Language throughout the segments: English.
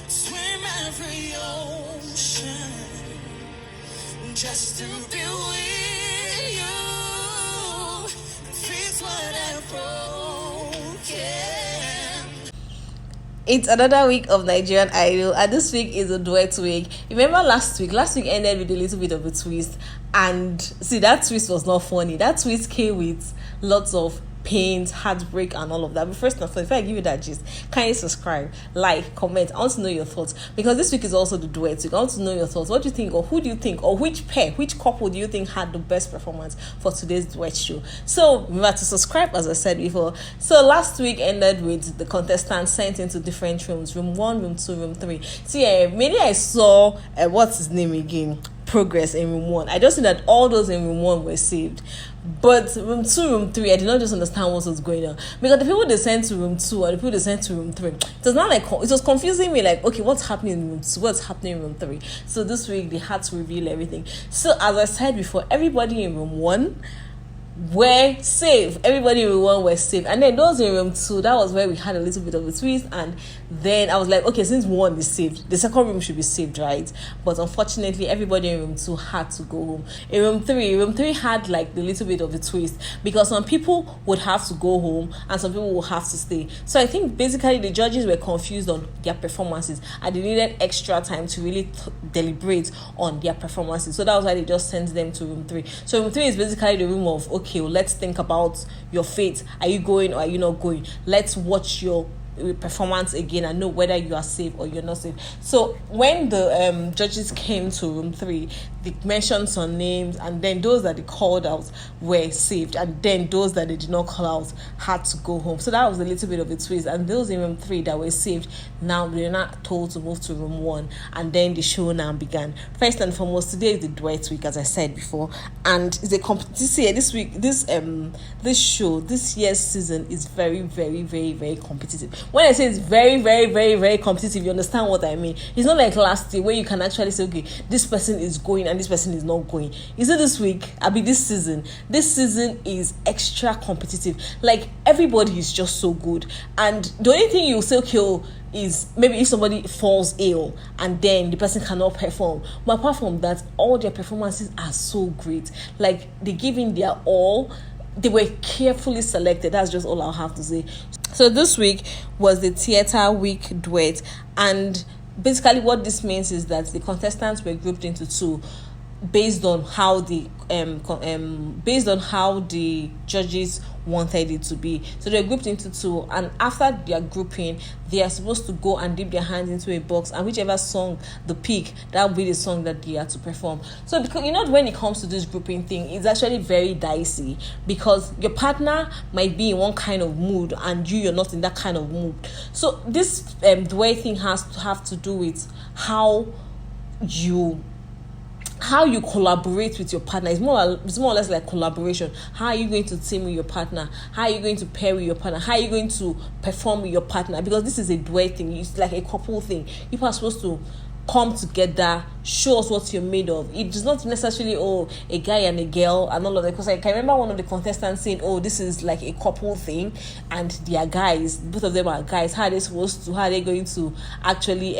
swim every ocean just to be with you. Fix what I've broken. It's another week of Nigerian Idol, and this week is a duet week. Remember last week ended with a little bit of a twist, and see, that twist was not funny. That twist came with lots of pain, heartbreak, and all of that. But first and foremost, if I give you that gist, kindly subscribe, like, comment. I want to know your thoughts, because this week is also the duet week. I want to know your thoughts. What do you think, or who do you think, or which couple do you think had the best performance for today's duet show? So remember to subscribe, as I said before. So last week ended with the contestants sent into different rooms: room 1, room 2, room 3. So maybe I saw what's his name again, Progress, in room 1. I just see that all those in room 1 were saved, but room 2, room 3, I did not just understand what was going on, because the people they sent to room 2 and the people they sent to room 3, it was not like, it was confusing me, like, okay, what's happening in room 2, what's happening in room 3? So this week they had to reveal everything. So as I said before, everybody in room 1 were safe. Everybody in room 1 were safe, and then those in room 2, that was where we had a little bit of a twist. And then I was like, okay, since 1 is saved, the second room should be saved, right? But unfortunately, everybody in room 2 had to go home. In room 3 had like the little bit of a twist, because some people would have to go home and some people would have to stay. So I think basically the judges were confused on their performances, and they needed extra time to really deliberate on their performances. So that was why they just sent them to room 3. So room 3 is basically the room of, okay, well, let's think about your fate. Are you going or are you not going? Let's watch your performance again and know whether you are safe or you're not safe. So when the judges came to room 3, they mentioned some names, and then those that they called out were saved, and then those that they did not call out had to go home. So that was a little bit of a twist. And those in room 3 that were saved, now they're not told to move to room 1, and then the show now began. First and foremost, today is the duet week, as I said before, and it's a this week, this show, this year's season is very, very, very, very competitive. When I say it's very, very, very, very competitive, you understand what I mean. It's not like last year where you can actually say, okay, this person is going and this person is not going. Is it this week? This season is extra competitive. Like, everybody is just so good, and the only thing you say, okay, is maybe if somebody falls ill and then the person cannot perform. But apart from that, all their performances are so great. Like, they give in their all. They were carefully selected. That's just all I'll have to say. So this week was the theater week duet, and basically what this means is that the contestants were grouped into 2 based on how the judges wanted it to be. So they're grouped into 2, and after their grouping, they are supposed to go and dip their hands into a box, and whichever song they pick, that will be the song that they are to perform. So because when it comes to this grouping thing, it's actually very dicey, because your partner might be in one kind of mood and you're not in that kind of mood. So this duet thing has to have to do with how you collaborate with your partner. It's more or less like collaboration. How are you going to team with your partner? How are you going to pair with your partner? How are you going to perform with your partner? Because this is a duet thing. It's like a couple thing. People are supposed to come together, show us what you're made of. It's not necessarily, a guy and a girl and all of that. Because I can remember one of the contestants saying, this is like a couple thing and they are guys. Both of them are guys. How are they going to actually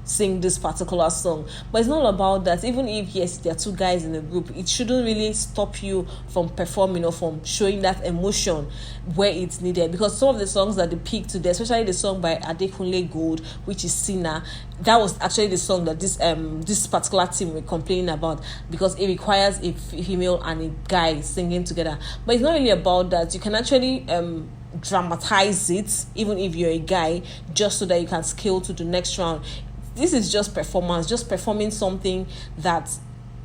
sing this particular song? But it's not about that. Even if, yes, there are 2 guys in a group, it shouldn't really stop you from performing or from showing that emotion where it's needed. Because some of the songs that they picked today, especially the song by Adekunle Gold, which is Sinner, that was actually the song that this particular team were complaining about, because it requires a female and a guy singing together. But it's not really about that. You can actually dramatize it, even if you're a guy, just so that you can scale to the next round. This is just performance, just performing something that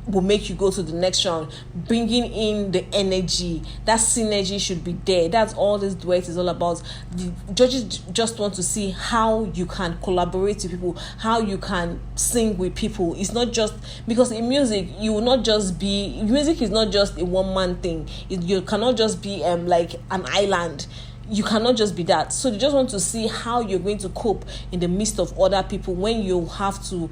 will make you go to the next round, bringing in the energy. That synergy should be there. That's all this duet is all about. The judges just want to see how you can collaborate with people, how you can sing with people. It's not just because in music music is not just a one-man thing. You cannot just be like an island. you cannot just be that. So they just want to see how you're going to cope in the midst of other people when you have to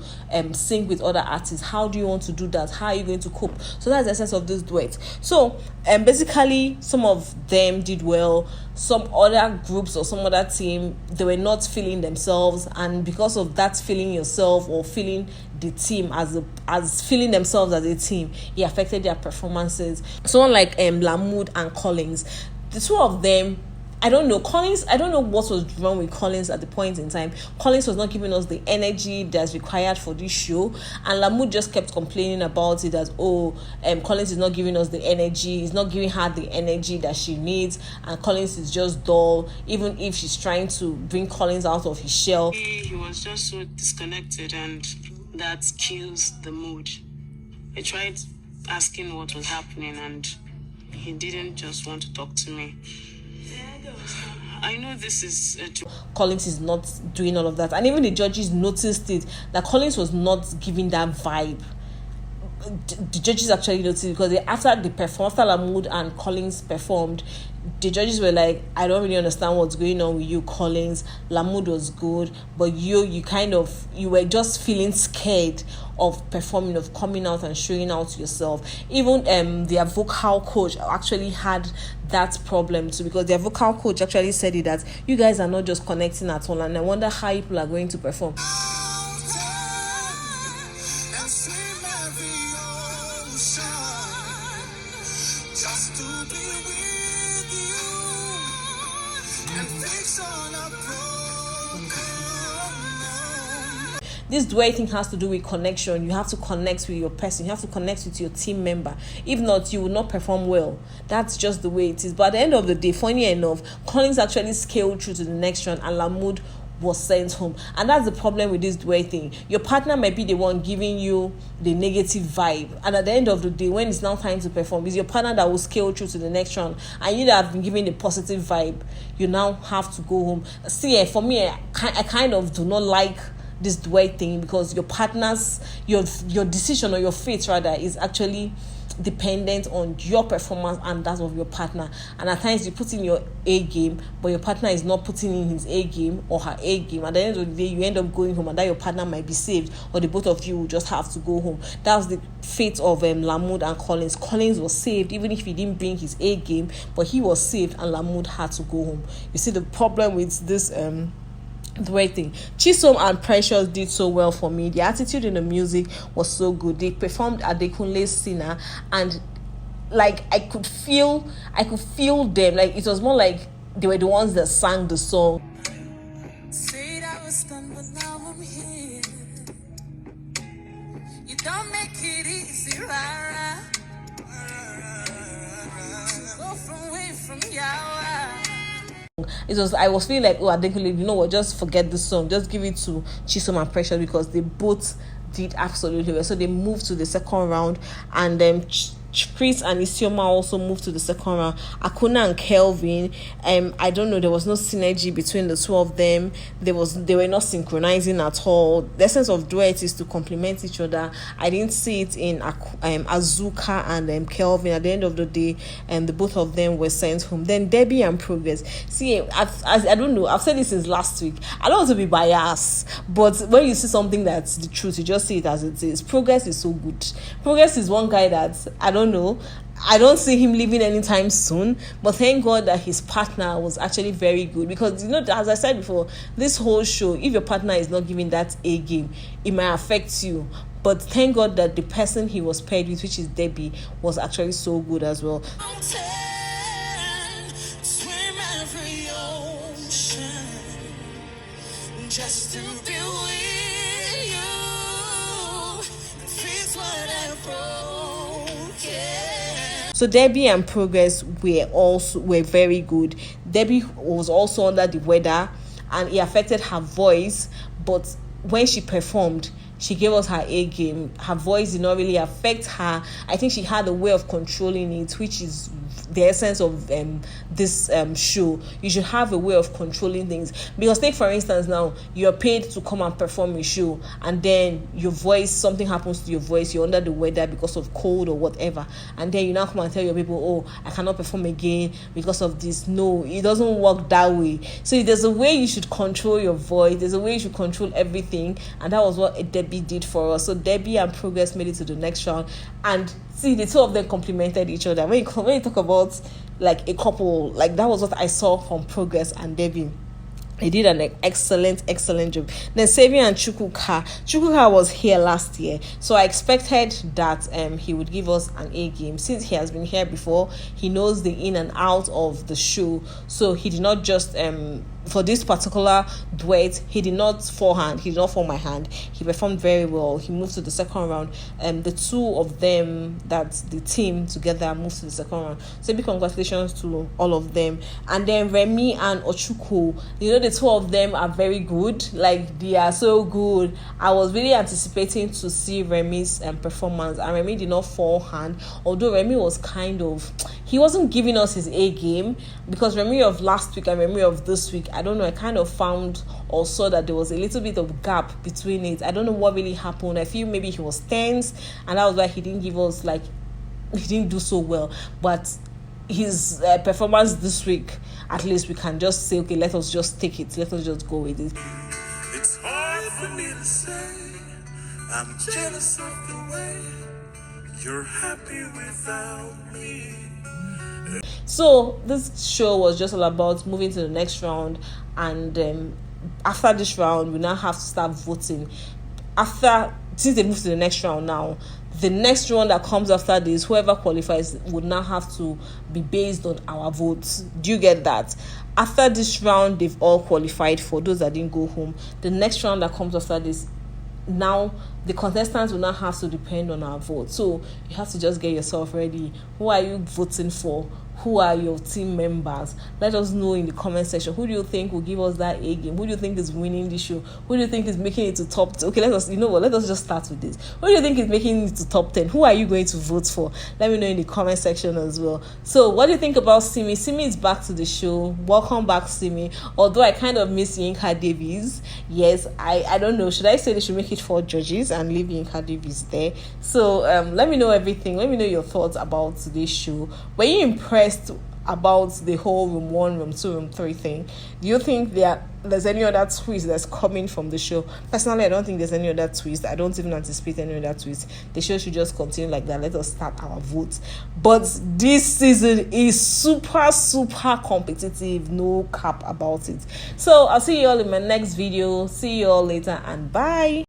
sing with other artists. How do you want to do that? How are you going to cope? So that's the essence of this duet. So basically, some of them did well. Some other groups or some other team, they were not feeling themselves, and because of that feeling yourself or feeling the team as feeling themselves as a team, it affected their performances. Someone like Lamoud and Collins, the two of them, I don't know what was wrong with Collins at the point in time. Collins was not giving us the energy that's required for this show, and Lamoud just kept complaining about it as, Collins is not giving us the energy, he's not giving her the energy that she needs, and Collins is just dull, even if she's trying to bring Collins out of his shell. He was just so disconnected, and that kills the mood. I tried asking what was happening, and he didn't just want to talk to me. I know this is Collins is not doing all of that, and even the judges noticed it, that Collins was not giving that vibe. The judges actually noticed it, because after Lamoud and Collins performed, the judges were like, I don't really understand what's going on with you, Collins. Lamoud was good, but you were just feeling scared of performing, of coming out and showing out yourself. Even their vocal coach actually had that problem too, because their vocal coach actually said it, that you guys are not just connecting at all, and I wonder how people are going to perform. Just to be with you and fix on a problem. This duet thing has to do with connection. You have to connect with your person. You have to connect with your team member. If not, you will not perform well. That's just the way it is. But at the end of the day, funny enough, Collins actually scaled through to the next round, and Lamoud was sent home. And that's the problem with this duet thing. Your partner might be the one giving you the negative vibe, and at the end of the day, when it's now time to perform, it's your partner that will scale through to the next round, and you that have been given the positive vibe, you now have to go home. See, for me, I kind of do not like this duet thing, because your partner's your decision, or your fate rather, is actually dependent on your performance and that of your partner. And at times you put in your A game, but your partner is not putting in his A game or her A game. At the end of the day, you end up going home, and that your partner might be saved, or the both of you will just have to go home. That was the fate of Lamoud and Collins. Collins was saved, even if he didn't bring his A game, but he was saved, and Lamoud had to go home. You see the problem with this the right thing. Chisom and Precious did so well for me. The attitude in the music was so good. They performed Adekunle's Sinner, and like I could feel them. Like it was more like they were the ones that sang the song. Said I was done, but now I'm here. You don't make it easy, rah, rah. Go from away from Yawa. I was feeling like, Adekunle, you know what, just forget this song, just give it to Chisom and Precious, because they both did absolutely well. So they moved to the second round, and then Prince and Isioma also moved to the second round. Akuna and Kelvin, I don't know, there was no synergy between the two of them. They were not synchronizing at all. The essence of duet is to complement each other. I didn't see it in Azuka and Kelvin. At the end of the day, the both of them were sent home. Then Debbie and Progress. See, I don't know, I've said this since last week. I don't want to be biased, but when you see something that's the truth, you just see it as it is. Progress is so good. Progress is one guy that I don't know, I don't see him leaving anytime soon, but thank God that his partner was actually very good, because as I said before, this whole show, if your partner is not giving that A game, it might affect you. But thank God that the person he was paired with, which is Debbie, was actually so good as well. Swim every ocean just to be with you. Fix what I've broken. So Debbie and Progress were very good. Debbie was also under the weather, and it affected her voice, but when she performed, she gave us her A game. Her voice did not really affect her. I think she had a way of controlling it, which is the essence of this show. You should have a way of controlling things, because take for instance, now you're paid to come and perform a show, and then your voice, something happens to your voice, you're under the weather because of cold or whatever, and then you now come and tell your people, oh, I cannot perform again because of this. No, it doesn't work that way. So there's a way you should control your voice, there's a way you should control everything, and that was what Debbie did for us. So Debbie and Progress made it to the next round, and see, the two of them complemented each other. When you talk about like a couple, like that was what I saw from Progress and Debbie. He did an excellent job. Then Saving and Chukwuka was here last year, so I expected that he would give us an A game. Since he has been here before, he knows the in and out of the show, so he did not just for this particular duet, he did not fall my hand. He performed very well. He moved to the second round. The two of them, that's the team together, moved to the second round. So big congratulations to all of them. And then Remy and Ochuku, the two of them are very good. Like, they are so good. I was really anticipating to see Remy's performance, and Remy did not fall hand, although Remy was he wasn't giving us his A game, because Remy of last week and Remy of this week, I don't know, I kind of found or saw that there was a little bit of gap between it. I don't know what really happened. I feel maybe he was tense, and that was why he didn't give us, he didn't do so well. But his performance this week, at least we can just say, okay, let us just take it, let us just go with it. It's hard for me to say, I'm jealous of the way you're happy without me. So this show was just all about moving to the next round, and after this round we now have to start voting. Since they moved to the next round now, the next round that comes after this, whoever qualifies would now have to be based on our votes. Do you get that? After this round, they've all qualified. For those that didn't go home, the next round that comes after this, now the contestants will now have to depend on our vote. So you have to just get yourself ready. Who are you voting for? Who are your team members? Let us know in the comment section. Who do you think will give us that A game? Who do you think is winning the show? Who do you think is making it to top 10? Okay, let us just start with this. Who do you think is making it to top 10? Who are you going to vote for? Let me know in the comment section as well. So what do you think about Simi? Simi is back to the show. Welcome back, Simi. Although I kind of miss Yinka Davies. Yes, I don't know. Should I say they should make it 4 judges and leave Yinka Davies there? So let me know everything. Let me know your thoughts about today's show. Were you impressed about the whole room 1, room 2, room 3 thing? Do you think there's any other twist that's coming from the show? Personally, I don't think there's any other twist. I don't even anticipate any other twist. The show should just continue like that. Let us start our votes. But this season is super competitive. No cap about it. So I'll see you all in my next video. See you all later, and bye.